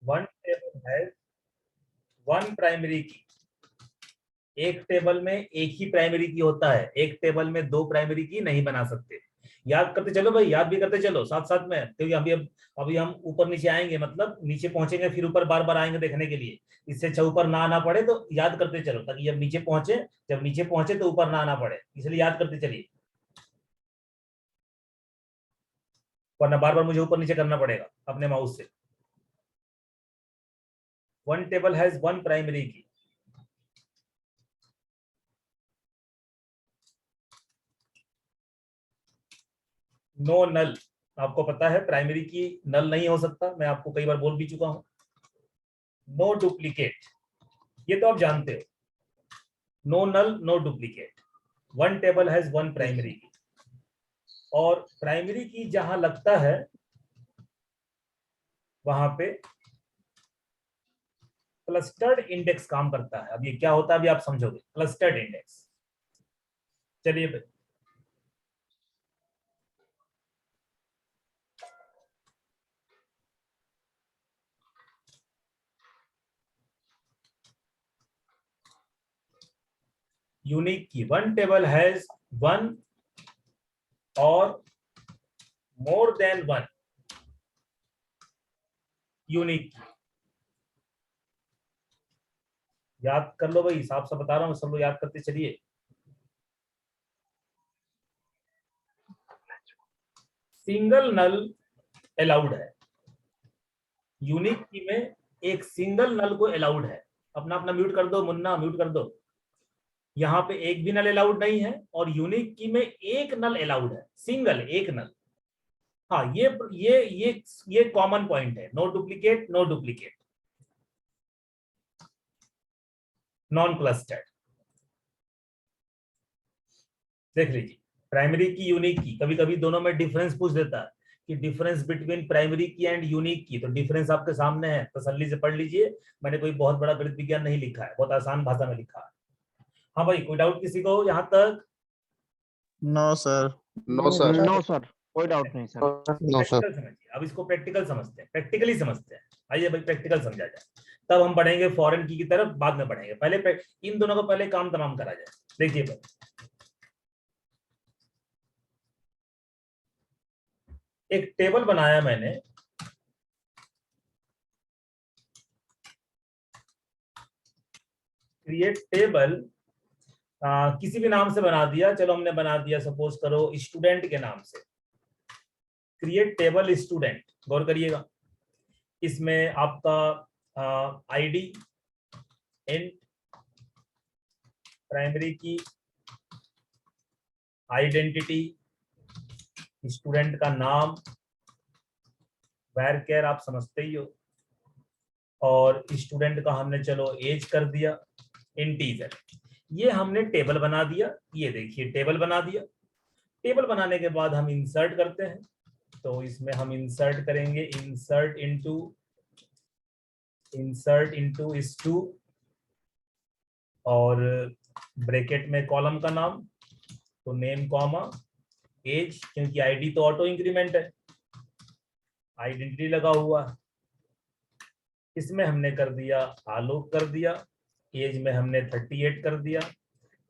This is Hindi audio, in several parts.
वन टेबल है वन प्राइमरी की। एक टेबल में एक ही प्राइमरी की होता है, एक टेबल में दो प्राइमरी की नहीं बना सकते। याद करते चलो भाई, याद भी करते चलो साथ साथ में, क्योंकि अभी हम ऊपर नीचे आएंगे, मतलब नीचे पहुंचेंगे फिर ऊपर बार बार आएंगे देखने के लिए। इससे अच्छा ऊपर ना आना पड़े, तो याद करते चलो, ताकि जब नीचे पहुंचे तो ऊपर ना आना पड़े, इसलिए याद करते चलिए, वरना बार बार मुझे ऊपर नीचे करना पड़ेगा अपने माउस से। One table has one primary की। नो नल। आपको पता है प्राइमरी की नल नहीं हो सकता, मैं आपको कई बार बोल भी चुका हूं। नो डुप्लीकेट, ये तो आप जानते हो। No null no duplicate. One table has one primary key. और प्राइमरी की जहां लगता है वहां पे क्लस्टर्ड इंडेक्स काम करता है। अब ये क्या होता है अभी आप समझोगे, क्लस्टर्ड इंडेक्स। चलिए भाई, यूनिक की। वन टेबल हैज वन और मोर देन वन यूनिक की। याद कर लो भाई, साफ साफ बता रहा हूं, सब लोग याद करते चलिए। सिंगल नल अलाउड है, यूनिक की में एक सिंगल नल को अलाउड है। अपना अपना म्यूट कर दो, मुन्ना म्यूट कर दो। यहाँ पे एक भी नल अलाउड नहीं है, और यूनिक की में एक नल अलाउड है, सिंगल एक नल। हाँ, ये कॉमन पॉइंट है, no duplicate no duplicate, non clustered. देख लीजिए, प्राइमरी की यूनिक की, कभी कभी दोनों में डिफरेंस पूछ देता है कि डिफरेंस बिटवीन प्राइमरी की एंड यूनिक की, तो डिफरेंस आपके सामने है, तसल्ली से पढ़ लीजिए। मैंने कोई बहुत बड़ा गणित विज्ञान नहीं लिखा है, बहुत आसान भाषा में लिखा है। हाँ भाई, कोई डाउट किसी को यहाँ तक? No sir. No sir. No sir, कोई डाउट नहीं सर। No sir. प्रैक्टिकल समझिए, अब इसको प्रैक्टिकल समझते हैं, प्रैक्टिकली समझते हैं। आइए भाई प्रैक्टिकल समझा जाए, तब हम बढ़ेंगे फॉरेन की तरफ, बाद में बढ़ेंगे। पहले इन दोनों को पहले काम तमाम करा जाए। देखिए भाई, एक टेबल बनाया मैंने, क्रिएट टेबल, किसी भी नाम से बना दिया, चलो हमने बना दिया सपोज करो स्टूडेंट के नाम से। क्रिएट टेबल स्टूडेंट, गौर करिएगा, इसमें आपका आईडी, इंट, प्राइमरी की, आइडेंटिटी, स्टूडेंट का नाम, वैर आप समझते ही हो, और स्टूडेंट का हमने चलो एज कर दिया इंटीजर। ये हमने टेबल बना दिया, ये देखिए टेबल बना दिया। टेबल बनाने के बाद हम इंसर्ट करते हैं, तो इसमें हम इंसर्ट करेंगे, इंसर्ट इनटू इस2, और ब्रैकेट में कॉलम का नाम, तो नेम कॉमा एज, क्योंकि आईडी तो ऑटो इंक्रीमेंट है, आइडेंटिटी लगा हुआ है। इसमें हमने कर दिया आलोक कर दिया, एज में हमने 38 कर दिया।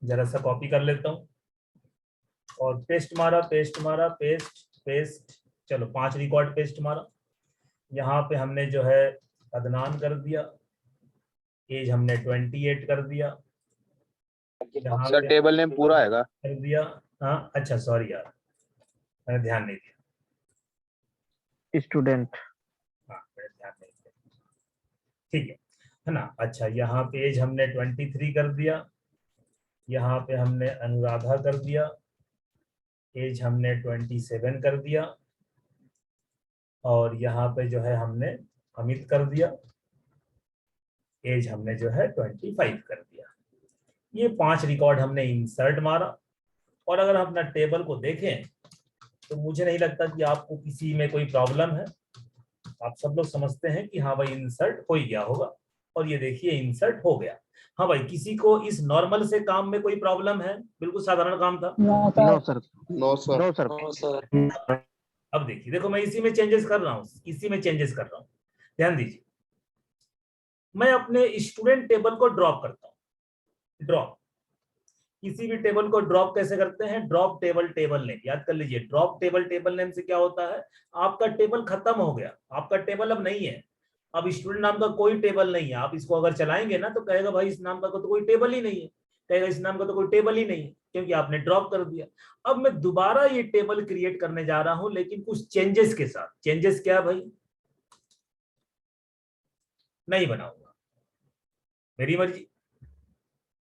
जरा सा कॉपी कर लेता हूं, और पेस्ट मारा, पेस्ट, चलो 5 रिकॉर्ड पेस्ट मारा। यहाँ पे हमने जो है अदनान कर दिया, एज हमने 28 कर दिया। सर टेबल नेम पूरा आएगा। कर दिया। हाँ अच्छा, सॉरी यार, मैंने ध्यान नहीं दिया। स्टूडेंट। हाँ, मैंने ध्यान नहीं दिया, ठीक है ना। अच्छा, यहाँ पे एज हमने 23 कर दिया, यहाँ पे हमने अनुराधा कर दिया, एज हमने 27 कर दिया, और यहाँ पे जो है हमने अमित कर दिया, एज हमने जो है 25 कर दिया। ये 5 रिकॉर्ड हमने इंसर्ट मारा। और अगर हम अपना टेबल को देखें, तो मुझे नहीं लगता कि आपको किसी में कोई प्रॉब्लम है। आप सब लोग समझते हैं कि हाँ भाई इंसर्ट हो ही गया होगा, और ये देखिए इंसर्ट हो गया। हाँ भाई, किसी को इस नॉर्मल से काम में कोई प्रॉब्लम है? बिल्कुल साधारण काम था। No sir. No sir. No sir. अब देखिए, देखो मैं इसी में चेंजेस कर रहा हूँ, ध्यान दीजिए। मैं अपने स्टूडेंट टेबल को ड्रॉप करता हूं। ड्रॉप, किसी भी टेबल को ड्रॉप कैसे करते हैं? ड्रॉप टेबल नेम, याद कर लीजिए। ड्रॉप टेबल नेम से क्या होता है, आपका टेबल खत्म हो गया, आपका टेबल अब नहीं है, अब स्टूडेंट नाम का कोई टेबल नहीं है। आप इसको अगर चलाएंगे ना तो कहेगा भाई इस नाम का तो कोई टेबल ही नहीं है, कहेगा इस नाम का तो कोई टेबल ही नहीं है, क्योंकि आपने ड्रॉप कर दिया। अब मैं दोबारा ये टेबल क्रिएट करने जा रहा हूं, लेकिन कुछ चेंजेस के साथ। चेंजेस क्या भाई? नहीं बनाऊंगा, मेरी मर्जी।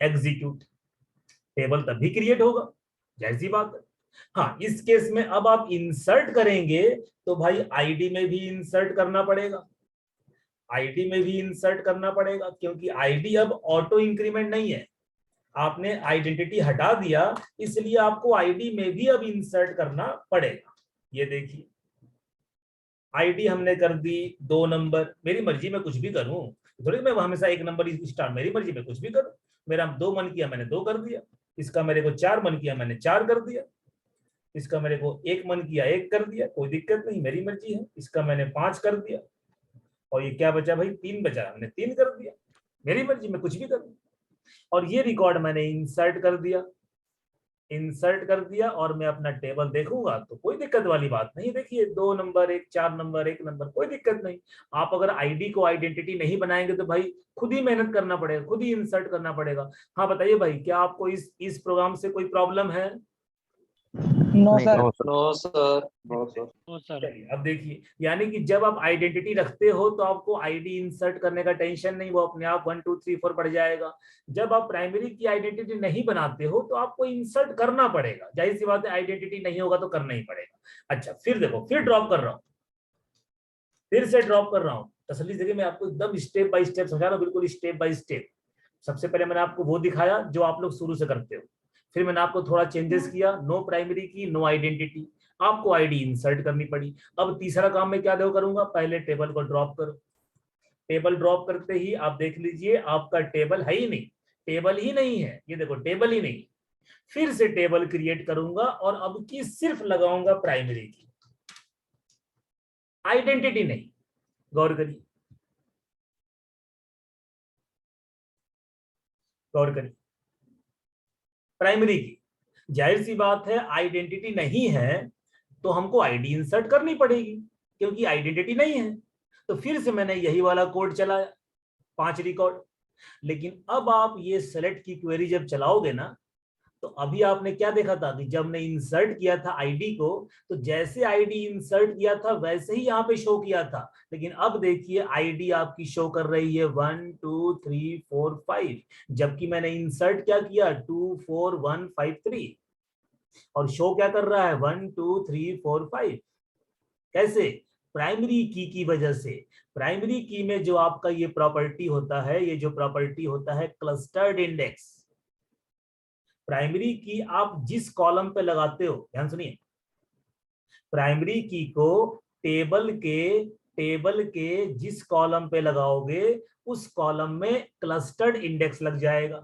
एग्जीक्यूट, टेबल तभी क्रिएट होगा, जाहिर सी बात है। हाँ, इस केस में अब आप इंसर्ट करेंगे तो भाई आईडी में भी इंसर्ट करना पड़ेगा, आईडी में भी इंसर्ट करना पड़ेगा, क्योंकि आईडी अब ऑटो इंक्रीमेंट नहीं है, आपने आइडेंटिटी हटा दिया, इसलिए आपको आईडी में भी अब इंसर्ट करना पड़ेगा। ये देखिए, आईडी हमने कर दी 2 नंबर, मेरी मर्जी में कुछ भी करूं, थोड़ी मैं हमेशा 1 नंबर स्टार्ट, मेरी मर्जी में कुछ भी करूं। मेरा 2 मन किया मैंने 2 कर दिया, इसका मेरे को 4 मन किया मैंने 4 कर दिया, इसका मेरे को 1 मन किया 1 कर दिया, कोई दिक्कत नहीं, मेरी मर्जी है। इसका मैंने 5 कर दिया, और ये क्या बचा भाई? 3 बचा, हमने 3 कर दिया, मेरी मर्जी में कुछ भी करूं। और ये रिकॉर्ड मैंने इंसर्ट कर दिया, इंसर्ट कर दिया, और मैं अपना टेबल देखूंगा तो कोई दिक्कत वाली बात नहीं। देखिए 2 नंबर 1, 4 नंबर 1 नंबर, कोई दिक्कत नहीं। आप अगर आईडी को आइडेंटिटी नहीं बनाएंगे तो भाई खुद ही मेहनत करना पड़ेगा, खुद ही इंसर्ट करना पड़ेगा। हाँ बताइए भाई, क्या आपको इस प्रोग्राम से कोई प्रॉब्लम है? No sir. No sir. चलिए अब देखिए, यानी कि जब आप आइडेंटिटी रखते हो तो आपको आईडी इंसर्ट करने का टेंशन नहीं, वो अपने आप 1 2 3 4 बढ़ जाएगा। जब आप प्राइमरी की आइडेंटिटी नहीं बनाते हो तो आपको इंसर्ट करना पड़ेगा, जाहिर सी बात है, आइडेंटिटी नहीं होगा तो करना ही पड़ेगा। अच्छा, फिर देखो, फिर ड्रॉप कर रहा हूं, फिर से ड्रॉप कर रहा हूं। तसल्ली से मैं आपको एकदम स्टेप बाय स्टेप समझा रहा हूं, बिल्कुल स्टेप बाय स्टेप। सबसे पहले मैंने आपको वो दिखाया जो आप लोग शुरू से करते हो, फिर मैंने आपको थोड़ा चेंजेस किया, नो प्राइमरी की, नो आइडेंटिटी, आपको आईडी इंसर्ट करनी पड़ी। अब तीसरा काम मैं क्या करूंगा? पहले टेबल को ड्रॉप करो। टेबल ड्रॉप करते ही आप देख लीजिए आपका टेबल है ही नहीं, टेबल ही नहीं है, ये देखो टेबल ही नहीं। फिर से टेबल क्रिएट करूंगा और अब की सिर्फ लगाऊंगा प्राइमरी की, आइडेंटिटी नहीं। गौर करिए, गौर करिए, प्राइमरी की। जाहिर सी बात है, आइडेंटिटी नहीं है तो हमको आईडी इंसर्ट करनी पड़ेगी, क्योंकि आइडेंटिटी नहीं है। तो फिर से मैंने यही वाला कोड चलाया, 5 रिकॉर्ड। लेकिन अब आप ये सेलेक्ट की क्वेरी जब चलाओगे ना, तो अभी आपने क्या देखा था कि जब ने इंसर्ट किया था आईडी को, तो जैसे आईडी इंसर्ट किया था वैसे ही यहाँ पे शो किया था। लेकिन अब देखिए आईडी आपकी शो कर रही है 1 2 3 4 5, जबकि मैंने इंसर्ट क्या किया 2 4 1 5 3, और शो क्या कर रहा है 1 2 3 4 5। कैसे? प्राइमरी की वजह से। प्राइमरी की में जो आपका ये प्रॉपर्टी होता है, ये जो प्रॉपर्टी होता है क्लस्टर्ड इंडेक्स, प्राइमरी की आप जिस कॉलम पे लगाते हो, ध्यान सुनिए, प्राइमरी की को टेबल के जिस कॉलम पे लगाओगे उस कॉलम में क्लस्टर्ड इंडेक्स लग जाएगा।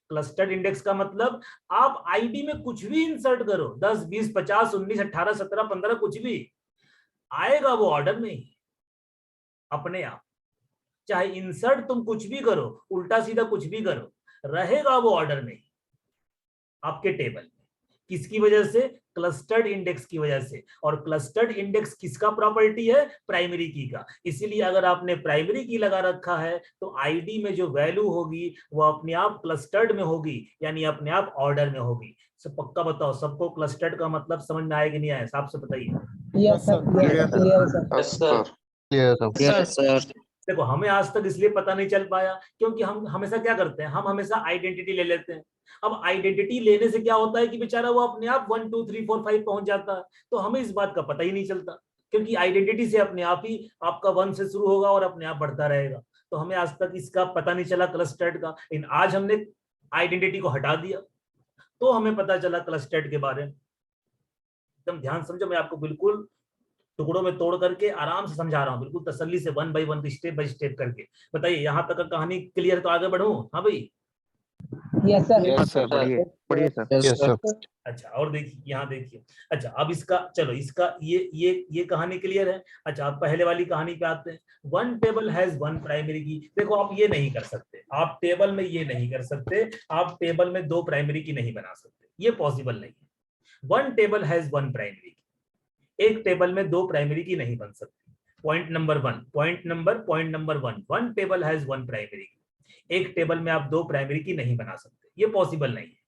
क्लस्टर्ड इंडेक्स का मतलब आप आईडी में कुछ भी इंसर्ट करो, 10 20 50 19 18 17 15, कुछ भी आएगा वो ऑर्डर में ही अपने आप। चाहे इंसर्ट तुम कुछ भी करो, उल्टा सीधा कुछ भी करो, रहेगा वो ऑर्डर में ही आपके टेबल में। किसकी वजह से? क्लस्टर्ड इंडेक्स की वजह से। और क्लस्टर्ड इंडेक्स किसका प्रॉपर्टी है? प्राइमरी की का। इसीलिए अगर आपने प्राइमरी की लगा रखा है तो आईडी में जो वैल्यू होगी वो अपने आप क्लस्टर्ड में होगी, यानी अपने आप ऑर्डर में होगी। सब पक्का बताओ, सबको क्लस्टर्ड का मतलब समझ में आया कि नहीं आया? साहब से बताइए। Yes sir, clear sir. देखो, हमें आज तक इसलिए पता नहीं चल पाया क्योंकि हम हमेशा क्या करते हैं, हम हमेशा आइडेंटिटी ले लेते हैं। अब आइडेंटिटी लेने से क्या होता है कि बेचारा वो अपने आप 1 2 3 4 5 पहुंच जाता है, तो हमें इस बात का पता ही नहीं चलता, क्योंकि आइडेंटिटी से अपने आप ही आपका 1 से शुरू होगा और अपने आप बढ़ता रहेगा। तो हमें आज तक इसका पता नहीं चला क्लस्टर्ड का, लेकिन आज हमने आइडेंटिटी को हटा दिया तो हमें पता चला क्लस्टर्ड के बारे में। एकदम ध्यान समझो, मैं आपको बिल्कुल टुकड़ों में तोड़ करके आराम से समझा रहा हूँ, बिल्कुल तसल्ली से 1 बाय 1 स्टेप बाय स्टेप करके। बताइए, यहाँ तक का कहानी क्लियर? तो आगे बढ़ूं? हाँ भाई, यस सर। Yes sir. पढ़िए पढ़िए सर। Yes sir. अच्छा और देखिए यहाँ देखिए। अच्छा अब इसका चलो इसका ये कहानी क्लियर है। अच्छा आप पहले वाली कहानी पे आते हैं। One table has one primary की। देखो आप ये नहीं कर सकते, आप टेबल में ये नहीं कर सकते, आप टेबल में दो प्राइमरी की नहीं बना सकते, ये पॉसिबल नहीं है। One table has one primary की, एक टेबल में दो प्राइमरी की नहीं बन सकती। Point number one, one table has one primary की, एक टेबल में आप दो प्राइमरी की नहीं बना सकते, ये पॉसिबल नहीं है।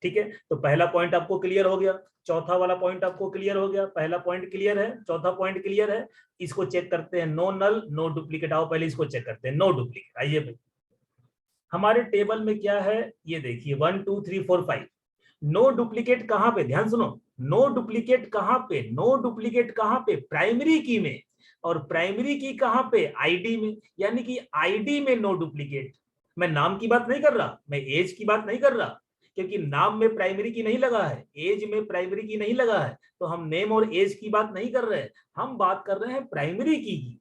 ठीक है, तो पहला पॉइंट आपको क्लियर हो गया, चौथा वाला पॉइंट आपको क्लियर हो गया। पहला पॉइंट क्लियर है, चौथा पॉइंट क्लियर है। इसको चेक करते हैं, नो नल नो डुप्लीकेट। आओ पहले इसको चेक करते हैं, नो डुप्लीकेट। आइए भाई हमारे टेबल में क्या है ये देखिए 1 2 3 4 5। नो डुप्लीकेट कहां पे, ध्यान सुनो, नो डुप्लीकेट कहां पे, नो डुप्लीकेट कहां पे, प्राइमरी की में। और प्राइमरी की कहां पे, आईडी में, यानी कि आईडी में नो डुप्लीकेट। मैं नाम की बात नहीं कर रहा, मैं एज की बात नहीं कर रहा, क्योंकि नाम में प्राइमरी की नहीं लगा है, एज में प्राइमरी की नहीं लगा है, तो हम नेम और एज की बात नहीं कर रहे हैं, हम बात कर रहे हैं प्राइमरी की।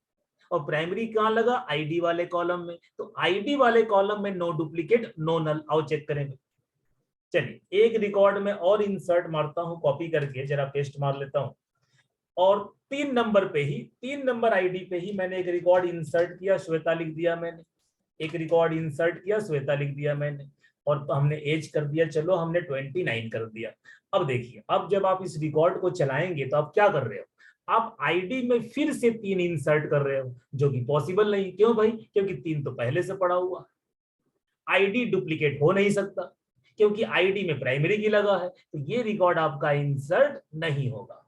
और प्राइमरी कहां लगा, आईडी वाले कॉलम में। तो आईडी वाले कॉलम में नो डुप्लीकेट नो नल। आओ चेक करेंगे। चलिए एक रिकॉर्ड में और इंसर्ट मारता हूं, कॉपी करके जरा पेस्ट मार लेता हूं। और 3 नंबर पे ही, 3 नंबर आईडी पे ही मैंने एक रिकॉर्ड इंसर्ट किया, श्वेता लिख दिया मैंने। एक रिकॉर्ड इंसर्ट किया, श्वेता लिख दिया मैंने। और हमने एज कर दिया, चलो हमने 29 कर दिया। अब देखिए, अब जब आप इस रिकॉर्ड को चलाएंगे तो आप क्या कर रहे हो, आप आईडी में फिर से 3 इंसर्ट कर रहे हो, जो कि पॉसिबल नहीं। क्यों भाई, क्योंकि 3 तो पहले से पड़ा हुआ, आईडी डुप्लीकेट हो नहीं सकता, क्योंकि आईडी में प्राइमरी की लगा है, तो ये रिकॉर्ड आपका इंसर्ट नहीं होगा,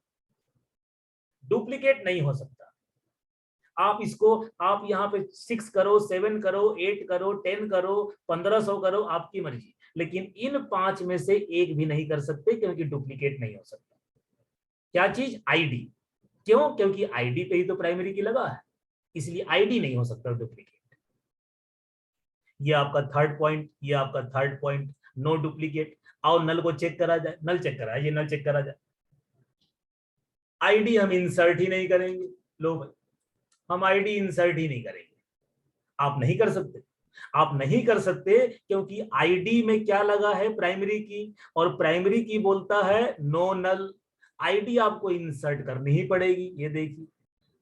डुप्लीकेट नहीं हो सकता। आप इसको, आप यहाँ पे 6 करो, 7 करो, 8 करो, 10 करो, 1500 करो, आपकी मर्जी, लेकिन इन 5 में से एक भी नहीं कर सकते, क्योंकि डुप्लीकेट नहीं हो सकता। क्या चीज, आईडी। क्यों, क्योंकि आईडी पे ही तो प्राइमरी की लगा है, इसलिए आईडी नहीं हो सकता डुप्लीकेट। ये आपका थर्ड पॉइंट, ये आपका थर्ड पॉइंट, नो डुप्लीकेट। आओ नल को चेक करा जाए, नल चेक करा, ये नल चेक करा जाए। आईडी हम इंसर्ट ही नहीं करेंगे, लो भाई हम आईडी इंसर्ट ही नहीं करेंगे। आप नहीं कर सकते, आप नहीं कर सकते, क्योंकि आईडी में क्या लगा है, प्राइमरी की, और प्राइमरी की बोलता है नो नल। आईडी आपको इंसर्ट करनी ही पड़ेगी, ये देखिए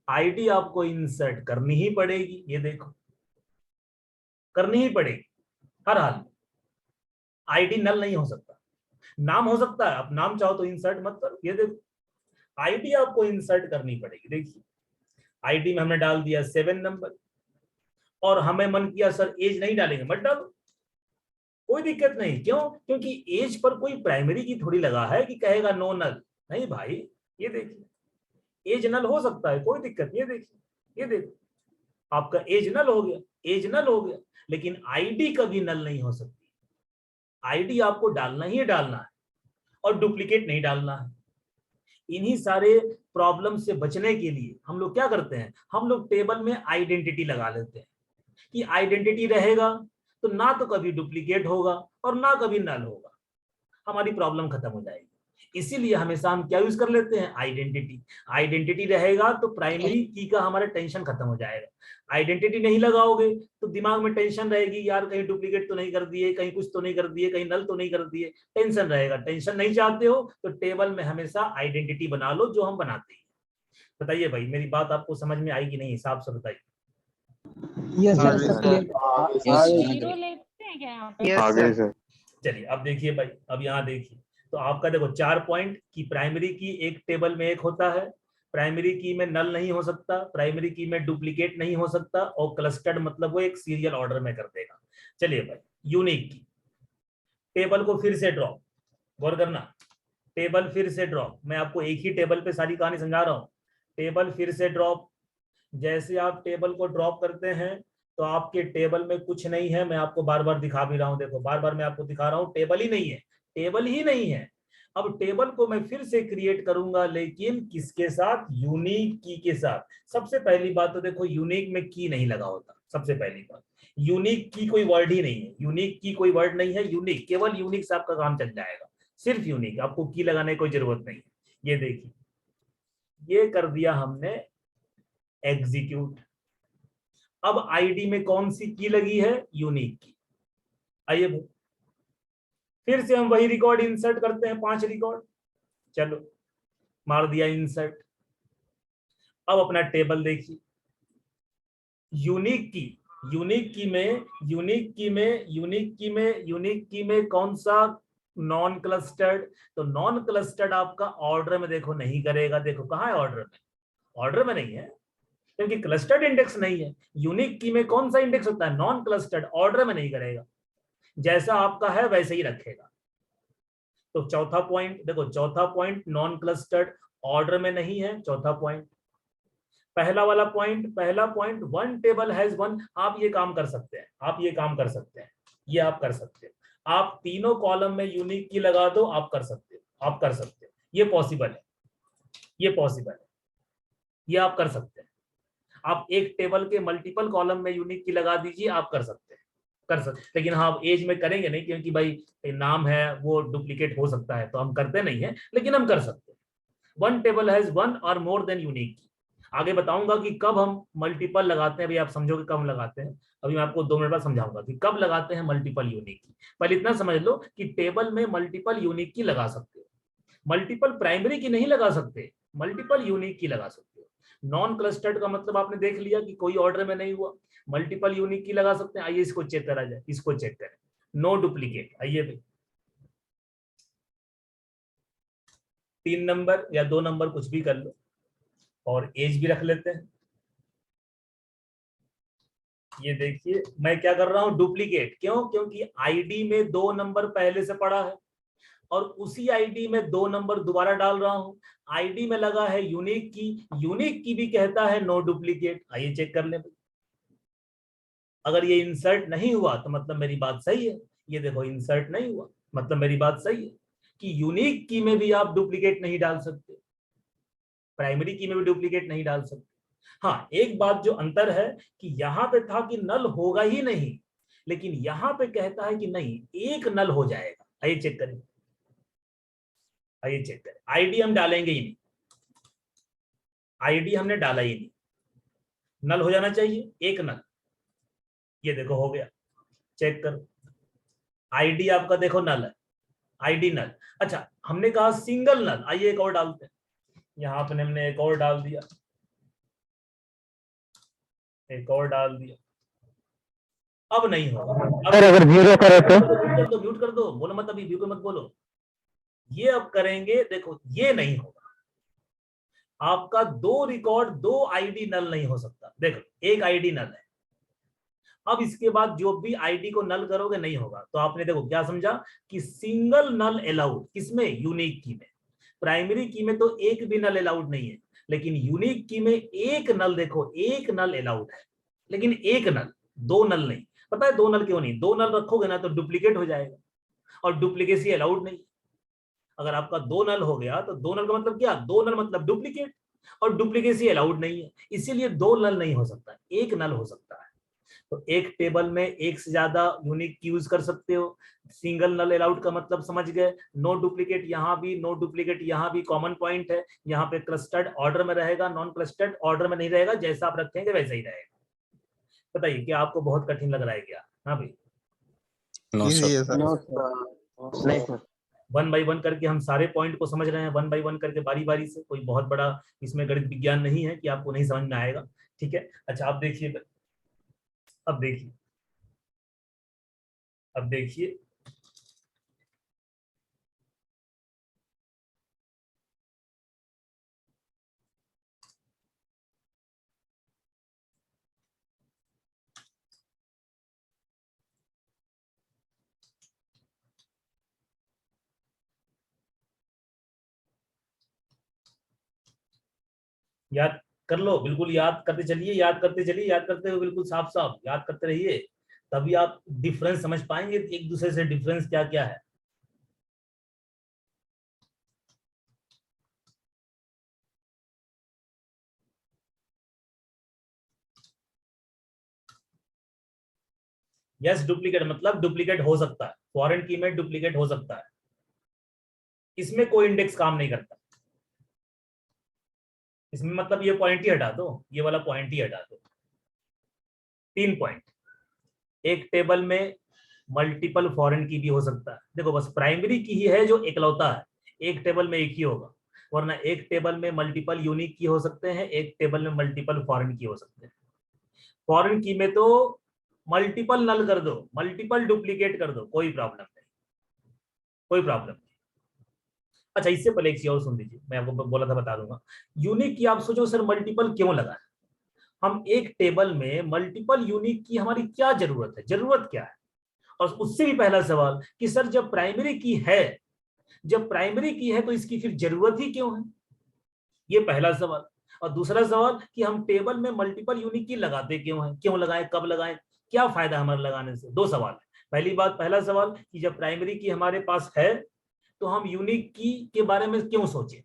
आईडी आपको इंसर्ट करनी ही पड़ेगी, ये देखो करनी ही पड़ेगी हर हाल में। आईडी नल नहीं हो सकता, नाम हो सकता है, आप नाम चाहो तो इंसर्ट मत करो, ये देखो आईडी आपको इंसर्ट करनी पड़ेगी। देखिए आईडी में हमने डाल दिया 7 नंबर, और हमें मन किया सर एज नहीं डालेंगे, मत डालो, कोई दिक्कत नहीं। क्यों, क्योंकि एज पर कोई प्राइमरी की थोड़ी लगा है कि कहेगा नो नल, नहीं भाई। ये देखिए एज नल हो सकता है, कोई दिक्कत, ये देखिए, ये देखो आपका एज नल हो गया, एज नल हो गया, लेकिन आईडी कभी नल नहीं हो सकती। आईडी आपको डालना ही डालना है, और डुप्लीकेट नहीं डालना है। इन्हीं सारे प्रॉब्लम से बचने के लिए हम लोग क्या करते हैं, हम लोग टेबल में आइडेंटिटी लगा लेते हैं, कि आइडेंटिटी रहेगा तो ना तो कभी डुप्लीकेट होगा और ना कभी नल होगा, हमारी प्रॉब्लम खत्म हो जाएगी। इसीलिए हमेशा हम क्या यूज कर लेते हैं, आइडेंटिटी। आइडेंटिटी रहेगा तो प्राइमरी की का हमारा टेंशन खत्म हो जाएगा। आइडेंटिटी नहीं लगाओगे तो दिमाग में टेंशन रहेगी, यार कहीं डुप्लीकेट तो नहीं कर दिए, कहीं कुछ तो नहीं कर दिए, कहीं नल तो नहीं कर दिए, टेंशन रहेगा। टेंशन नहीं चाहते हो तो टेबल में हमेशा आइडेंटिटी बना लो, जो हम बनाते हैं। बताइए भाई मेरी बात आपको समझ में आई कि नहीं, हिसाब से बताइए। यस हाँ सर, जी, सब क्लियर। जीरो लेते हैं क्या यहाँ पे? आगे सर। चलिए अब देखिए भाई, अब यहाँ देखिए, तो आपका देखो 4 पॉइंट की प्राइमरी की एक टेबल में एक होता है, प्राइमरी की में नल नहीं हो सकता, प्राइमरी की में डुप्लीकेट नहीं हो सकता, और क्लस्टर्ड मतलब वो एक सीरियल ऑर्डर में कर देगा। चलिए भाई यूनिक की टेबल को फिर से ड्रॉ, गौर करना, टेबल फिर से ड्रॉ। मैं आपको एक ही टेबल पे सारी कहानी समझा रहा हूँ। टेबल फिर से ड्रॉप, जैसे आप टेबल को ड्रॉप करते हैं तो आपके टेबल में कुछ नहीं है, मैं आपको बार बार दिखा भी रहा हूं, देखो बार बार मैं आपको दिखा रहा हूं, टेबल ही नहीं है, टेबल ही नहीं है। अब टेबल को मैं फिर से क्रिएट करूंगा, लेकिन किसके साथ, यूनिक की के साथ। सबसे पहली बात तो देखो यूनिक में की नहीं लगा होता, सबसे पहली बात यूनिक की कोई वर्ड ही नहीं है, यूनिक की कोई वर्ड नहीं है, यूनिक केवल यूनिक से आपका काम चल जाएगा, सिर्फ यूनिक, आपको की लगाने की कोई जरूरत नहीं है। ये देखिए ये कर दिया हमने एग्जीक्यूट। अब आईडी में कौन सी की लगी है, यूनिक की। आइए फिर से हम वही रिकॉर्ड इंसर्ट करते हैं, 5 रिकॉर्ड। चलो मार दिया इंसर्ट। अब अपना टेबल देखिए, यूनिक की में कौन सा नॉन क्लस्टर्ड। तो नॉन क्लस्टर्ड आपका ऑर्डर में देखो नहीं करेगा, देखो कहाँ है ऑर्डर में, ऑर्डर में नहीं है क्योंकि क्लस्टर्ड इंडेक्स नहीं है। यूनिक की में कौन सा इंडेक्स होता है, नॉन क्लस्टर्ड, ऑर्डर में नहीं करेगा, जैसा आपका है वैसे ही रखेगा। तो चौथा पॉइंट देखो, चौथा पॉइंट नॉन क्लस्टर्ड ऑर्डर में नहीं है, चौथा पॉइंट। पहला वाला पॉइंट, पहला point one table has one, आप ये काम कर सकते हैं, आप ये काम कर सकते हैं, ये आप कर सकते हैं, आप तीनों कॉलम में यूनिक की लगा दो, आप कर सकते हो, आप कर सकते हो, ये पॉसिबल है, ये पॉसिबल है, ये आप कर सकते हैं। आप एक टेबल के मल्टीपल कॉलम में यूनिक की लगा दीजिए, आप कर सकते हैं, कर सकते। लेकिन हाँ आप एज में करेंगे नहीं क्योंकि भाई नाम है वो डुप्लीकेट हो सकता है, तो हम करते नहीं है, लेकिन हम कर सकते हैं। वन टेबल हैज वन और मोर देन यूनिक की। आगे बताऊंगा कि कब हम मल्टीपल लगाते हैं, भाई आप समझोगे कब लगाते हैं, अभी मैं आपको 2 मिनट बाद समझाऊंगा कि कब लगाते हैं मल्टीपल यूनिक की। पहले इतना समझ लो कि टेबल में मल्टीपल यूनिक की लगा सकते हो, मल्टीपल प्राइमरी की नहीं लगा सकते, मल्टीपल यूनिक की लगा सकते हो। नॉन क्लस्टर्ड का मतलब आपने देख लिया कि कोई ऑर्डर में नहीं हुआ, मल्टीपल यूनिक की लगा सकते हैं। आइए इसको चेक करा जाए, इसको चेक करें, नो डुप्लीकेट। आइए भाई 3 नंबर या 2 नंबर कुछ भी कर लो और एज भी रख लेते हैं। ये देखिए मैं क्या कर रहा हूं, डुप्लीकेट, क्यों, क्योंकि आईडी में 2 नंबर पहले से पड़ा है और उसी आईडी में 2 नंबर दोबारा डाल रहा हूं। आईडी में लगा है यूनिक की, यूनिक की भी कहता है नो डुप्लीकेट। आइए चेक कर लें, अगर ये इंसर्ट नहीं हुआ तो मतलब मेरी बात सही है। ये देखो इंसर्ट नहीं हुआ, मतलब मेरी बात सही है कि यूनिक की में भी आप डुप्लीकेट नहीं डाल सकते, प्राइमरी की में भी डुप्लीकेट नहीं डाल सकते। हाँ एक बात जो अंतर है कि यहां पे था कि नल होगा ही नहीं, लेकिन यहां पे कहता है कि नहीं एक नल हो जाएगा। आइए चेक करें, आइए चेक करें, आईडी हम डालेंगे ही नहीं, आईडी हमने डाला ही नहीं, नल हो जाना चाहिए, एक नल। ये देखो हो गया, चेक करो, आईडी आपका देखो नल है, आईडी नल। अच्छा हमने कहा सिंगल नल, आइए एक और डालते हैं, यहां पर हमने एक और डाल दिया, एक और डाल दिया, अब नहीं होगा। अगर 0 करे तो म्यूट कर दो, बोलो मत, अभी व्यू पे मत बोलो। ये अब करेंगे, देखो ये नहीं होगा, आपका 2 रिकॉर्ड 2 आईडी नल नहीं हो सकता। देखो एक आईडी नल है, अब इसके बाद जो भी आईडी को नल करोगे नहीं होगा। तो आपने देखो क्या समझा कि सिंगल नल अलाउड, किसमें, यूनिक की में। प्राइमरी की में तो एक भी नल अलाउड नहीं है, लेकिन यूनिक की में एक नल, देखो एक नल अलाउड है, लेकिन एक नल, 2 नल नहीं। पता है 2 नल क्यों नहीं, 2 नल रखोगे ना तो डुप्लीकेट हो जाएगा और डुप्लीकेसी अलाउड नहीं। अगर आपका 2 नल हो गया तो 2 नल का मतलब क्या, 2 नल मतलब डुप्लीकेट, और डुप्लीकेसी अलाउड नहीं है, इसीलिए 2 नल नहीं हो सकता, एक नल हो सकता है। तो एक टेबल में एक से ज्यादा यूनिक यूज कर सकते हो। सिंगल नल अलाउड का मतलब समझ गए, नो डुप्लीकेट, यहाँ भी नो डुप्लीकेट, यहाँ भी कॉमन पॉइंट है, यहाँ पे क्लस्टर्ड ऑर्डर में रहेगा, नॉन क्लस्टर्ड ऑर्डर में नहीं रहेगा, जैसा आप रखेंगे वैसा ही रहेगा। बताइए क्या आपको बहुत कठिन लग रहा है क्या? हाँ भाई इजी है सर। नहीं सर, 1 बाई 1 करके हम सारे पॉइंट को समझ रहे हैं, 1 बाई 1 करके बारी बारी से, कोई बहुत बड़ा इसमें गणित विज्ञान नहीं है कि आपको नहीं समझ में आएगा। ठीक है, अच्छा आप देखिए, अब देखिए, अब देखिए याद कर लो, बिल्कुल याद करते चलिए, याद करते चलिए, याद करते हुए बिल्कुल साफ साफ याद करते रहिए, तभी आप डिफरेंस समझ पाएंगे एक दूसरे से, डिफरेंस क्या क्या है। यस डुप्लीकेट मतलब डुप्लीकेट हो सकता है, फॉरेन की में डुप्लीकेट हो सकता है, इसमें कोई इंडेक्स काम नहीं करता। इसमें मतलब ये पॉइंट ही हटा दो, ये वाला पॉइंट ही हटा दो। 3 पॉइंट, एक टेबल में मल्टीपल फॉरेन की भी हो सकता है। देखो बस प्राइमरी की ही है जो इकलौता है, एक टेबल में एक ही होगा, वरना एक टेबल में मल्टीपल यूनिक की हो सकते हैं, एक टेबल में मल्टीपल फॉरेन की हो सकते हैं। फॉरेन की में तो मल्टीपल नल कर दो, मल्टीपल डुप्लीकेट कर दो, कोई प्रॉब्लम नहीं, कोई प्रॉब्लम नहीं। अच्छा इससे पहले एक चीज और सुन लीजिए, मैं आपको बोला था बता दूंगा। यूनिक की आप सोचो सर मल्टीपल क्यों लगा है, हम एक टेबल में मल्टीपल यूनिक की हमारी क्या जरूरत है, जरूरत क्या है? और उससे भी पहला सवाल कि सर जब प्राइमरी की है, जब प्राइमरी की है तो इसकी फिर जरूरत ही क्यों है, ये पहला सवाल। और दूसरा सवाल कि हम टेबल में मल्टीपल यूनिक की लगाते क्यों हैं, क्यों लगाएं, कब लगाएं, क्या फायदा हमारे लगाने से? दो सवाल है। पहली बात, पहला सवाल कि जब प्राइमरी की हमारे पास है तो हम यूनिक की के बारे में क्यों सोचें,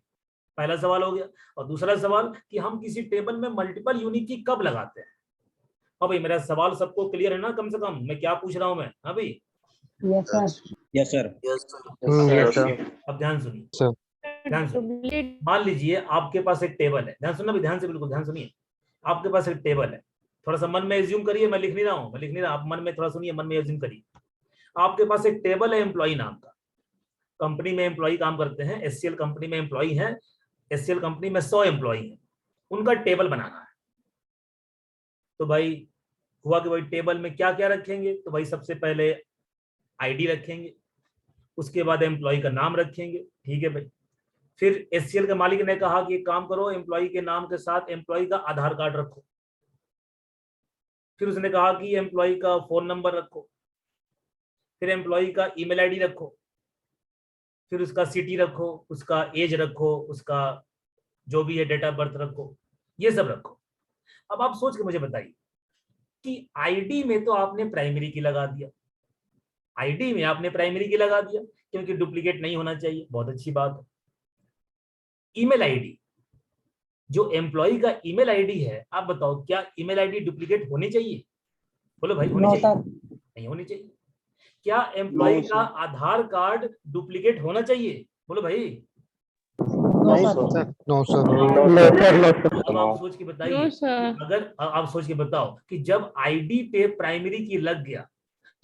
पहला सवाल हो गया। और दूसरा सवाल कि हम किसी टेबल में मल्टीपल यूनिक की कब लगाते हैं। हाँ भाई मेरा सवाल सबको क्लियर है ना, कम से कम मैं क्या पूछ रहा हूं मैं? हाँ भाई Yes, sir. Yes, sir. Yes, sir. अब ध्यान सुनिए, Sir. ध्यान सुनिए। मान लीजिए आपके पास एक टेबल है, ध्यान सुनना, ध्यान से, बिल्कुल ध्यान सुनिए। आपके पास एक टेबल है, थोड़ा सा मन में एज्यूम करिए, मैं लिख नहीं रहा हूँ, मैं लिख नहीं रहा, आप मन में थोड़ा सुनिए, मन में एज्यूम करिए। आपके पास एक टेबल है एम्प्लॉई नाम का, कंपनी में एम्प्लॉई काम करते हैं, एचसीएल कंपनी में एम्प्लॉई है, एचसीएल कंपनी में 100 एम्प्लॉई है, उनका टेबल बनाना है। तो भाई हुआ कि भाई टेबल में क्या क्या रखेंगे, तो भाई सबसे पहले आईडी रखेंगे, उसके बाद एम्प्लॉय का नाम रखेंगे, ठीक है भाई। फिर एचसीएल के मालिक ने कहा कि एक काम करो, एम्प्लॉय के नाम के साथ एम्प्लॉय का आधार कार्ड रखो। फिर उसने कहा कि एम्प्लॉय का फोन नंबर रखो, फिर एम्प्लॉय का ईमेल आईडी रखो, फिर उसका सिटी रखो, उसका एज रखो, उसका जो भी है डेट ऑफ बर्थ रखो, ये सब रखो। अब आप सोच के मुझे बताइए कि आईडी में तो आपने प्राइमरी की लगा दिया, आईडी में आपने प्राइमरी की लगा दिया क्योंकि डुप्लीकेट नहीं होना चाहिए, बहुत अच्छी बात है। ईमेल आईडी, जो एम्प्लॉय का ईमेल आईडी है, आप बताओ क्या ईमेल आईडी डुप्लीकेट होनी चाहिए? बोलो भाई होनी No, चाहिए? sir. नहीं होनी चाहिए। क्या एम्प्लॉय का आधार कार्ड डुप्लीकेट होना चाहिए? बोलो भाई। No, sir. No, sir. अब आप सोच के बताइए, अगर आप सोच के बताओ कि जब आईडी पे प्राइमरी की लग गया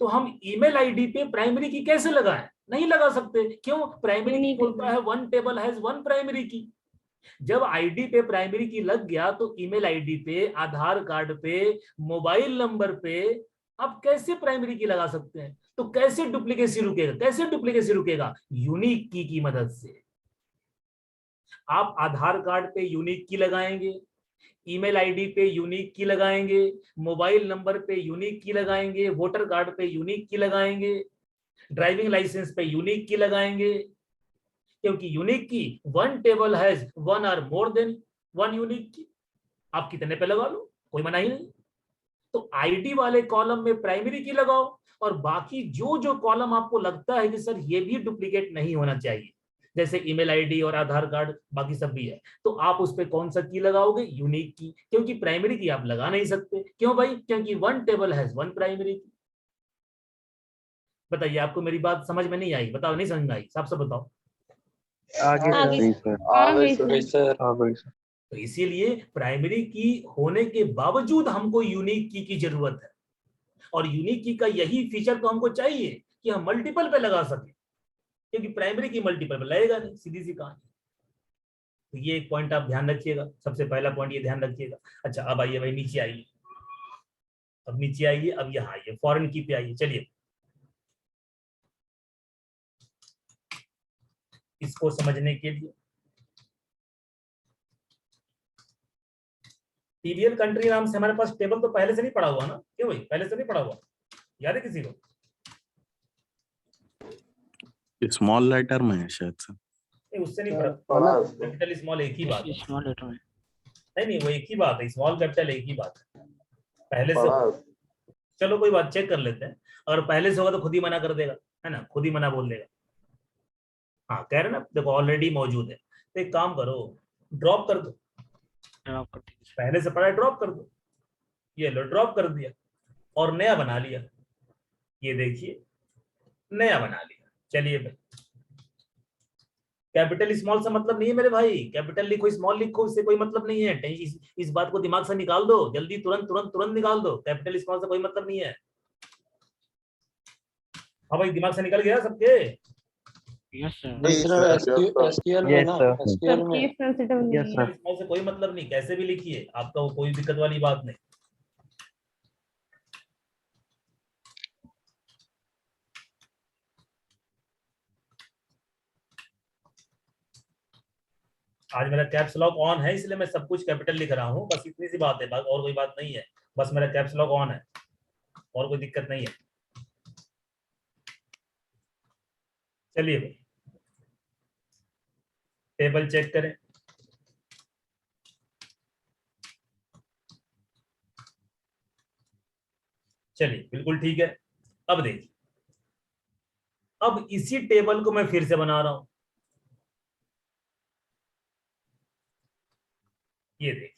तो हम ईमेल आईडी पे प्राइमरी की कैसे लगाएं? नहीं लगा सकते। क्यों? प्राइमरी की बोलता है one table has one primary की। जब आईडी पे प्राइमरी की लग गया तो ईमेल आईडी पे, आधार कार्ड पे, मोबाइल नंबर पे आप कैसे प्राइमरी की लगा सकते हैं? तो कैसे डुप्लीकेसी रुकेगा? कैसे डुप्लीकेसी रुकेगा? यूनिक की मदद से। आप आधार कार्ड पे यूनिक की लगाएंगे, ईमेल आईडी पे यूनिक की लगाएंगे, मोबाइल नंबर पे यूनिक की लगाएंगे, वोटर कार्ड पे यूनिक की लगाएंगे, ड्राइविंग लाइसेंस पे यूनिक की लगाएंगे, क्योंकि यूनिक की वन टेबल हैज वन और मोर देन वन यूनिक की। आप कितने पे लगा लो, कोई मना ही नहीं। तो आईडी वाले कॉलम में प्राइमरी की लगाओ, और बाकी जो जो कॉलम आपको लगता है कि सर ये भी डुप्लीकेट नहीं होना चाहिए, जैसे ईमेल आईडी और आधार कार्ड, बाकी सब भी है, तो आप उस पे कौन सा की लगाओगे? यूनिक की, क्योंकि प्राइमरी की आप लगा नहीं सकते। क्यों भाई? क्योंकि one table has one primary की। बताइए, आपको मेरी बात समझ में नहीं आई? बताओ, नहीं समझ में आई? साफ साफ बताओ। तो इसीलिए प्राइमरी की होने के बावजूद हमको यूनिक की जरूरत है, और यूनिक की का यही फीचर तो हमको चाहिए कि हम मल्टीपल पे लगा सके, क्योंकि प्राइमरी की मल्टीपल पे लगेगा नहीं, सीधी सी कहानी। तो ये एक पॉइंट आप ध्यान रखिएगा, सबसे पहला पॉइंट ये ध्यान रखिएगा। अच्छा अब आइए भाई नीचे आइए, अब नीचे आइए, अब यहाँ आइए, फॉरेन की पे आइए। चलिए इसको समझने के लिए टीबीएल कंट्री नाम से हमारे पास टेबल तो पहले से नहीं पड़ा हुआ ना? क्यों भाई, पहले से नहीं पड़ा हुआ? याद है किसी को? स्मॉल लेटर में है शायद से। नहीं उससे नहीं पड़ा, कैपिटल स्मॉल एक ही बात है। स्मॉल लेटर में नहीं वो एक ही बात है, स्मॉल कैपिटल एक ही बात है। पहले से, चलो कोई बात, चेक कर लेते हैं। अगर पहले से होगा तो खुद ही मना कर देगा, है ना, खुद ही मना बोल देगा। हाँ कह रहे ना, देखो ऑलरेडी मौजूद है, तो एक काम करो, ड्रॉप कर दो। पहले से पड़ा है, ड्रॉप कर दो। ये लो ड्रॉप कर दिया और नया बना लिया। ये देखिए नया बना लिया। चलिए भाई, कैपिटल स्मॉल से मतलब नहीं है मेरे भाई, कैपिटल लिखो स्मॉल लिखो, इससे कोई मतलब नहीं है। इस बात को दिमाग से निकाल दो जल्दी, तुरंत तुरंत तुरंत निकाल दो। कैपिटल स्मॉल से कोई मतलब नहीं है। हाँ भाई, दिमाग से निकल गया सबके? SQL में ना, SQL में केस सेंसिटिव नहीं है। इसमें से कोई मतलब नहीं, कैसे भी लिखिए, आपका वो कोई दिक्कत वाली बात नहीं। आज मेरा कैप्स लॉक ऑन है, इसलिए मैं सब कुछ कैपिटल लिख रहा हूँ, बस इतनी सी बात है, और कोई बात नहीं है। बस मेरा कैप्स लॉक ऑन है, और कोई दिक्कत नहीं है। चलिए टेबल चेक करें। चलिए बिल्कुल ठीक है। अब देखिए, अब इसी टेबल को मैं फिर से बना रहा हूं। ये देखिए,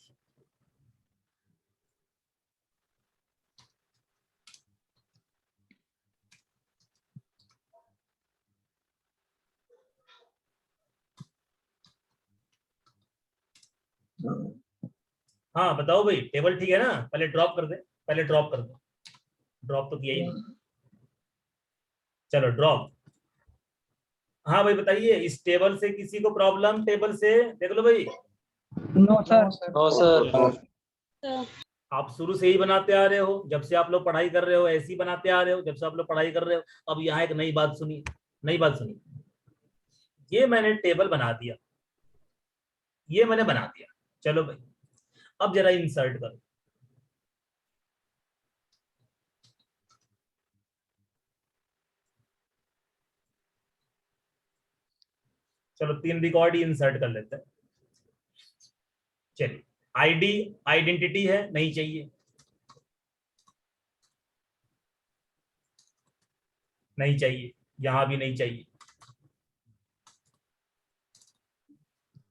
हाँ बताओ भाई, टेबल ठीक है ना? पहले ड्रॉप कर दे, पहले ड्रॉप कर दो। ड्रॉप तो किया ही नहीं। चलो ड्रॉप। हाँ भाई बताइए, इस टेबल से किसी को प्रॉब्लम? टेबल से देख लो भाई। No sir. No sir. आप शुरू से ही बनाते आ रहे हो, जब से आप लोग पढ़ाई कर रहे हो ऐसे ही बनाते आ रहे हो, जब से आप लोग पढ़ाई कर रहे हो। अब यहाँ एक नई बात सुनिए, नई बात सुनिए। ये मैंने टेबल बना दिया, ये मैंने बना दिया। चलो भाई, अब जरा इंसर्ट करो। चलो 3 रिकॉर्ड ही इंसर्ट कर लेते हैं। चलिए, आईडी आइडेंटिटी है, नहीं चाहिए, नहीं चाहिए, यहां भी नहीं चाहिए।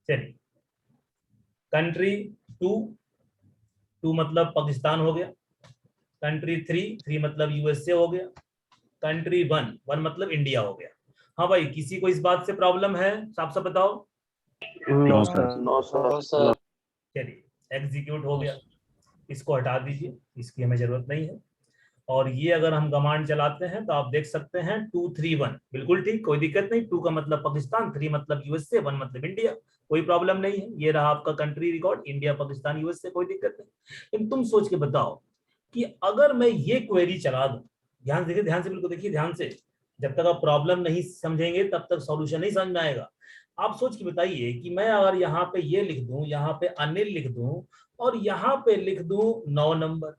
चलिए, कंट्री 2 मतलब पाकिस्तान हो गया। कंट्री 3 मतलब यूएसए हो गया। कंट्री 1 मतलब इंडिया हो गया। हाँ भाई, किसी को इस बात से प्रॉब्लम है? साफ साफ बताओ। No sir. No sir. चलिए, एग्जीक्यूट हो गया, इसको हटा दीजिए, इसकी हमें जरूरत नहीं है। और ये अगर हम कमांड चलाते हैं तो आप देख सकते हैं 2 3 1, बिल्कुल ठीक, कोई दिक्कत नहीं। 2 का मतलब पाकिस्तान, 3 मतलब यूएसए, 1 मतलब इंडिया, कोई प्रॉब्लम नहीं है। ये रहा आपका country record, India Pakistan USA, कोई दिक्कत नहीं। लेकिन तुम सोच के बताओ कि अगर मैं ये क्वेरी चला दूं, ध्यान देखिए, ध्यान से, बिल्कुल देखिए ध्यान से, जब तक आप प्रॉब्लम नहीं समझेंगे तब तक सॉल्यूशन नहीं समझ में आएगा। आप सोच के बताइए कि मैं अगर यहाँ पे ये लिख दूं, यहाँ पे अनिल लिख दूं, और यहाँ पे लिख दूं 9 नंबर,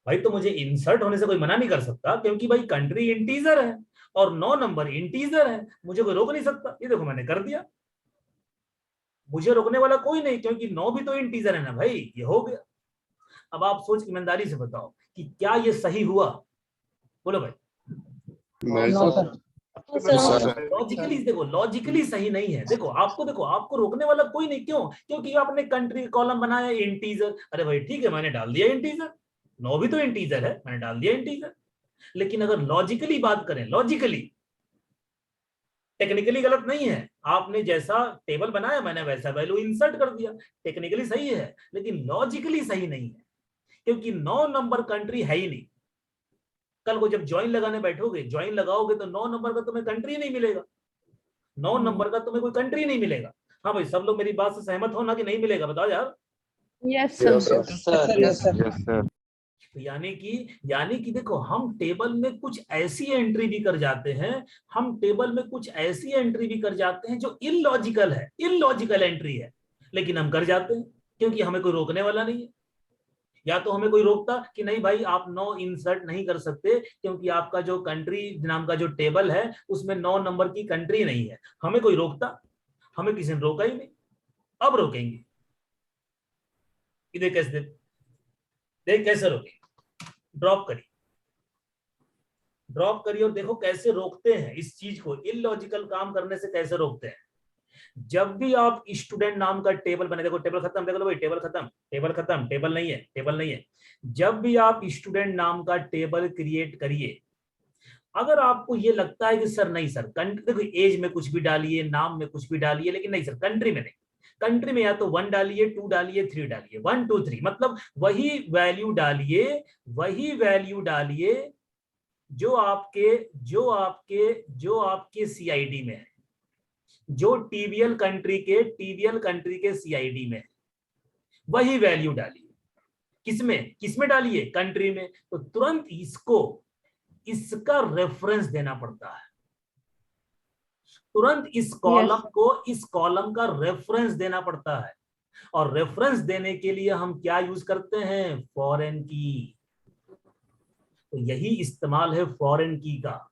भाई तो मुझे इंसर्ट होने से कोई मना नहीं कर सकता, क्योंकि भाई कंट्री इंटीजर है और 9 नंबर इंटीजर है, मुझे कोई रोक नहीं सकता। ये देखो मैंने कर दिया, मुझे रोकने वाला कोई नहीं, क्योंकि 9 भी तो इंटीजर है ना भाई, ये हो गया। अब आप सोच की ईमानदारी से बताओ कि क्या ये सही हुआ? बोलो भाई। No sir. लॉजिकली देखो, लॉजिकली सही नहीं है। देखो आपको रोकने वाला कोई नहीं, क्यों? क्योंकि आपने कंट्री कॉलम बनाया इंटीजर। अरे भाई ठीक है, मैंने डाल दिया इंटीजर, 9 भी तो इंटीजर है, मैंने डाल दिया इंटीजर। लेकिन अगर लॉजिकली बात करें, लॉजिकली, टेक्निकली गलत नहीं है। आपने जैसा टेबल बनाया मैंने वैसा वैल्यू इंसर्ट कर दिया, टेक्निकली सही है, लेकिन लॉजिकली सही नहीं है, क्योंकि 9 नंबर कंट्री है ही नहीं। कल को जब ज्वाइन लगाने बैठोगे, ज्वाइन लगाओगे तो 9 नंबर का तुम्हें कंट्री नहीं मिलेगा, 9 नंबर का तुम्हें कोई कंट्री नहीं मिलेगा। हाँ भाई, सब लोग मेरी बात से सहमत हो ना कि नहीं मिलेगा? बताओ यार। Yes sir. Yes sir. Yes sir. तो यानी कि देखो, हम टेबल में कुछ ऐसी एंट्री भी कर जाते हैं, हम टेबल में कुछ ऐसी एंट्री भी कर जाते हैं जो इलॉजिकल है, इलॉजिकल एंट्री है, लेकिन हम कर जाते हैं क्योंकि हमें कोई रोकने वाला नहीं है। या तो हमें कोई रोकता कि नहीं भाई आप 9 इंसर्ट नहीं कर सकते, क्योंकि आपका जो कंट्री नाम का जो टेबल है उसमें 9 नंबर की कंट्री नहीं है, हमें कोई रोकता? हमें किसी ने रोका ही नहीं। अब रोकेंगे, इधर कैसे देख कैसे रोके? ड्रॉप करिए और देखो कैसे रोकते हैं इस चीज को, इलॉजिकल काम करने से कैसे रोकते हैं। जब भी आप स्टूडेंट नाम का टेबल बने, देखो टेबल खत्म, देख लो भाई, टेबल खत्म, टेबल खत्म, टेबल नहीं है, टेबल नहीं है। जब भी आप स्टूडेंट नाम का टेबल क्रिएट करिए, अगर आपको ये लगता है कि सर नहीं सर, देखो एज में कुछ भी डालिए, नाम में कुछ भी डालिए, लेकिन नहीं सर कंट्री में नहीं, कंट्री में या तो 1 डालिए, 2 डालिए, 3 डालिए, 1 2 3 मतलब वही वैल्यू डालिए, वही वैल्यू डालिए जो आपके सीआईडी में है, जो टीबीएल कंट्री के सीआईडी में है, वही वैल्यू डालिए। किसमें डालिए? कंट्री में। तो तुरंत इसका रेफरेंस देना पड़ता है, तुरंत इस कॉलम का रेफरेंस देना पड़ता है। और रेफरेंस देने के लिए हम क्या यूज करते हैं? फॉरेन की। तो यही इस्तेमाल है फॉरेन की का।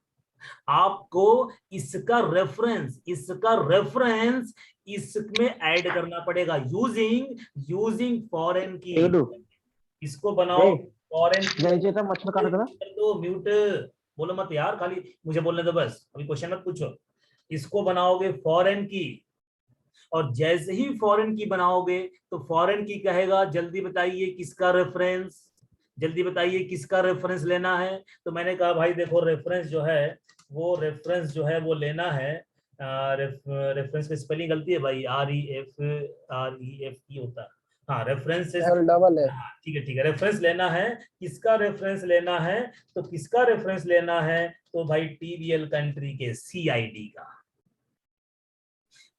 आपको इसका रेफरेंस इसमें ऐड करना पड़ेगा यूजिंग फॉरेन की। इसको बनाओ फॉरेन की। तो म्यूट बोलो मत यार, खाली मुझे बोलने दो बस, अभी क्वेश्चन मत पूछो। इसको बनाओगे फॉरेन की, और जैसे ही फॉरेन की बनाओगे तो फॉरेन की कहेगा जल्दी बताइए किसका रेफरेंस लेना है। तो मैंने कहा भाई देखो रेफरेंस जो है वो लेना है। रेफरेंस की स्पेलिंग गलती है भाई, REF होता है। हाँ रेफरेंस डबल है। ठीक है रेफरेंस लेना है। किसका रेफरेंस लेना है? तो किसका रेफरेंस लेना है? तो भाई टीबीएल कंट्री के सीआईडी का।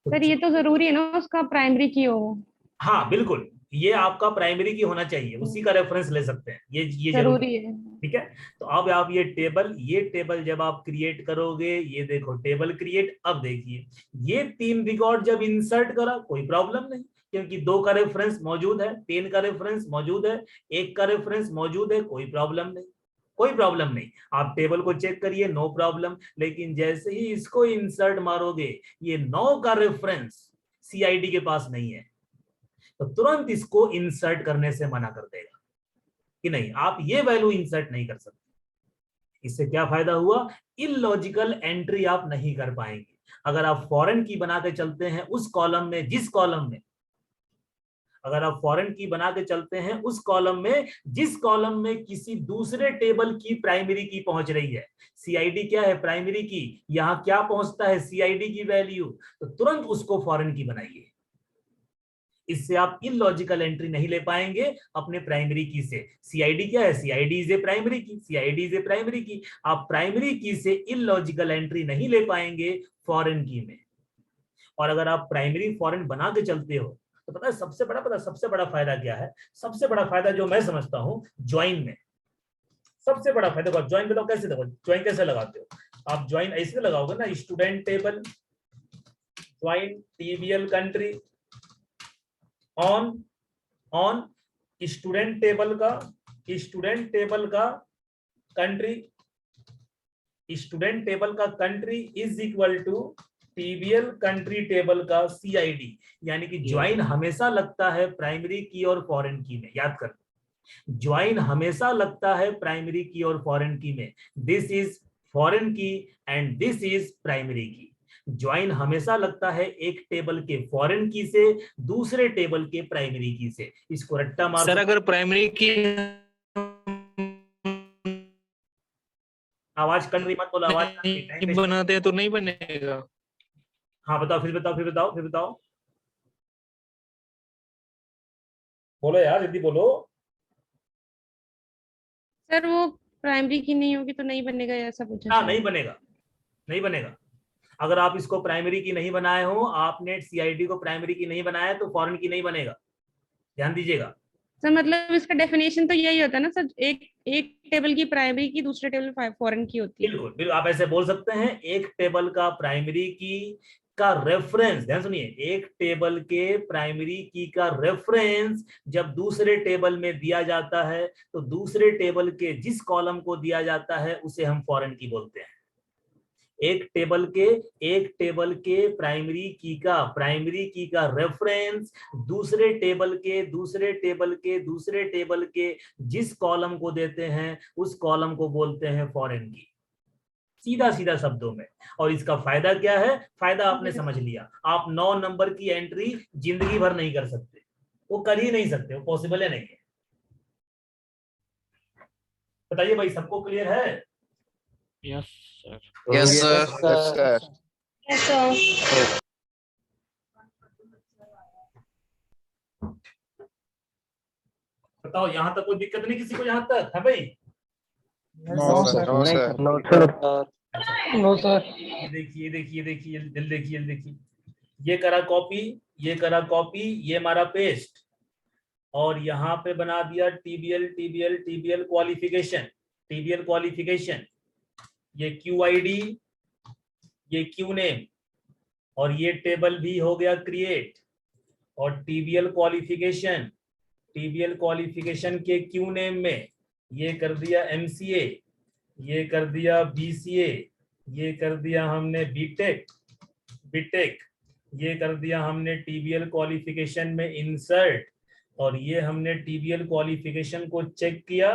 सर ये तो जरूरी है ना उसका प्राइमरी की हो। हाँ बिल्कुल, ये आपका प्राइमरी की होना चाहिए, उसी का रेफरेंस ले सकते हैं, ये जरूरी है। ठीक है। तो अब आप ये टेबल जब आप क्रिएट करोगे, ये देखो टेबल क्रिएट। अब देखिए ये 3 रिकॉर्ड जब इंसर्ट करा कोई प्रॉब्लम नहीं, क्योंकि 2 का रेफरेंस मौजूद है, 3 का रेफरेंस मौजूद है, 1 का रेफरेंस मौजूद है, कोई प्रॉब्लम नहीं। आप टेबल को चेक करिए, नो प्रॉब्लम। लेकिन जैसे ही इसको इंसर्ट मारोगे, ये 9 का रेफरेंस सीआईडी के पास नहीं है, तो तुरंत इसको इंसर्ट करने से मना कर देगा कि नहीं, आप ये वैल्यू इंसर्ट नहीं कर सकते। इससे क्या फायदा हुआ? इलॉजिकल एंट्री आप नहीं कर पाएंगे। अगर आप फॉरेन की बना के चलते हैं उस कॉलम में, जिस कॉलम में किसी दूसरे टेबल की प्राइमरी की पहुंच रही है। सीआईडी क्या है? प्राइमरी की। यहां क्या पहुंचता है? सीआईडी की वैल्यू। तो तुरंत उसको फॉरेन की बनाइए। इससे आप इलॉजिकल एंट्री नहीं ले पाएंगे अपने प्राइमरी की से। सीआईडी क्या है? सीआईडी इज ए प्राइमरी की। आप प्राइमरी की से इलॉजिकल एंट्री नहीं ले पाएंगे फॉरेन की में। और अगर आप प्राइमरी फॉरेन बना के चलते हो तो पता है सबसे बड़ा फायदा क्या है? सबसे बड़ा फायदा जो मैं समझता हूं ज्वाइन में, सबसे बड़ा फायदा। ज्वाइन बताओ कैसे? देखो ज्वाइन कैसे लगाते हो आप? ज्वाइन ऐसे लगाओगे ना, student table join TBL country on student table का country is equal to TBL country table का सीआईडी। यानी कि ज्वाइन हमेशा लगता है प्राइमरी की और फॉरेन की में। याद कर, ज्वाइन हमेशा लगता है प्राइमरी की और फॉरेन की में। दिस इज फॉरेन की एंड दिस इज प्राइमरी की। ज्वाइन हमेशा लगता है एक टेबल के फॉरेन की से दूसरे टेबल के प्राइमरी की से। इसको रट्टा मार। सर अगर प्राइमरी की आवाज कट रही, मत बोलो, आवाज नहीं बनाते हैं तो नहीं बनेगा। हाँ बताओ, फिर बताओ बोलो यार, जल्दी बोलो। सर वो प्राइमरी की नहीं होगी तो नहीं बनेगा, ऐसा पूछा? हाँ नहीं बनेगा। अगर आप इसको प्राइमरी की नहीं बनाए हो, आपने सीआईडी को प्राइमरी की नहीं बनाया तो फॉरेन की नहीं बनेगा। ध्यान दीजिएगा सर मतलब इसका डेफिनेशन तो यही होता है ना सर, एक टेबल की प्राइमरी की, दूसरे टेबल फॉरेन की होती है। बिल्कुल आप ऐसे बोल सकते हैं। एक टेबल का प्राइमरी की का रेफरेंस, ध्यान सुनिए, एक टेबल के प्राइमरी की का रेफरेंस जब दूसरे टेबल में दिया जाता है तो दूसरे टेबल के जिस कॉलम को दिया जाता है उसे हम फॉरेन की बोलते हैं। एक टेबल के प्राइमरी की का रेफरेंस दूसरे टेबल के जिस कॉलम को देते हैं उस कॉलम को बोलते हैं फॉरेन की। सीधा शब्दों में। और इसका फायदा क्या है? फायदा आपने समझ लिया। आप 9 नंबर की एंट्री जिंदगी भर नहीं कर सकते, वो कर ही नहीं सकते, वो पॉसिबल है नहीं है। बताइए भाई, सबको क्लियर है? Yes sir. Yes, sir. Yes, sir. ऐसा बताओ, यहां तक कोई दिक्कत नहीं किसी को? यहां तक है भाई? No, sir. No, sir. sir, No, sir. ये देखिए देखिए देखिए जल्दी देखिए जल्दी देखिए, ये करा कॉपी, ये करा कॉपी, ये मारा पेस्ट, और यहाँ पे बना दिया टीबीएल टीबीएल टीबीएल क्वालिफिकेशन, टीबीएल क्वालिफिकेशन, ये क्यू आईडी, ये क्यू नेम, और ये टेबल भी हो गया क्रिएट, और टीबीएल क्वालिफिकेशन, टीबीएल क्वालिफिकेशन के क्यू नेम में ये कर दिया एमसीए, ये कर दिया बीसीए, ये कर दिया हमने बीटेक, बीटेक, ये कर दिया हमने टीबीएल क्वालिफिकेशन में इंसर्ट, और ये हमने टीबीएल क्वालिफिकेशन को चेक किया,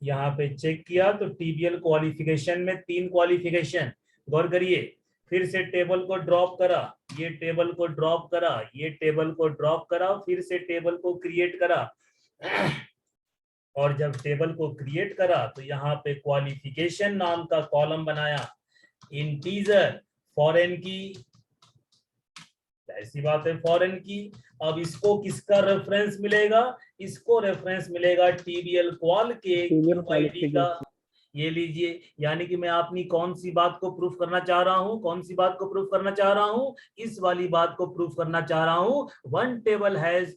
यहाँ पे चेक किया तो टीबीएल क्वालिफिकेशन में 3 क्वालिफिकेशन, गौर करिए, फिर से टेबल को ड्रॉप करा, ये टेबल को ड्रॉप करा, ये टेबल को ड्रॉप करा, फिर से टेबल को क्रिएट करा, और जब टेबल को क्रिएट करा तो यहाँ पे क्वालिफिकेशन नाम का कॉलम बनाया, इंटीजर, फॉरेन की, ऐसी बात है फॉरेन की। अब इसको किसका रेफरेंस मिलेगा, इसको रेफरेंस मिलेगा टीबीएल क्वाल के आईडी का, ये लीजिए, यानी कि मैं अपनी कौन सी बात को प्रूफ करना चाह रहा हूं, कौन सी बात को प्रूफ करना चाह रहा हूं, इस वाली बात को प्रूफ करना चाह रहा हूं, वन टेबल हैज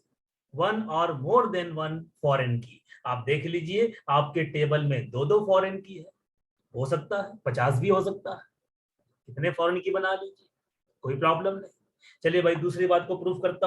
1 और मोर देन 1 फॉरेन की। आप देख लीजिए आपके टेबल में 2-2 फॉरेन की है, हो सकता है 50 भी हो सकता है, कितने फॉरेन की बना लीजिए, कोई प्रॉब्लम नहीं। चलिए भाई दूसरी बात को प्रूफ करता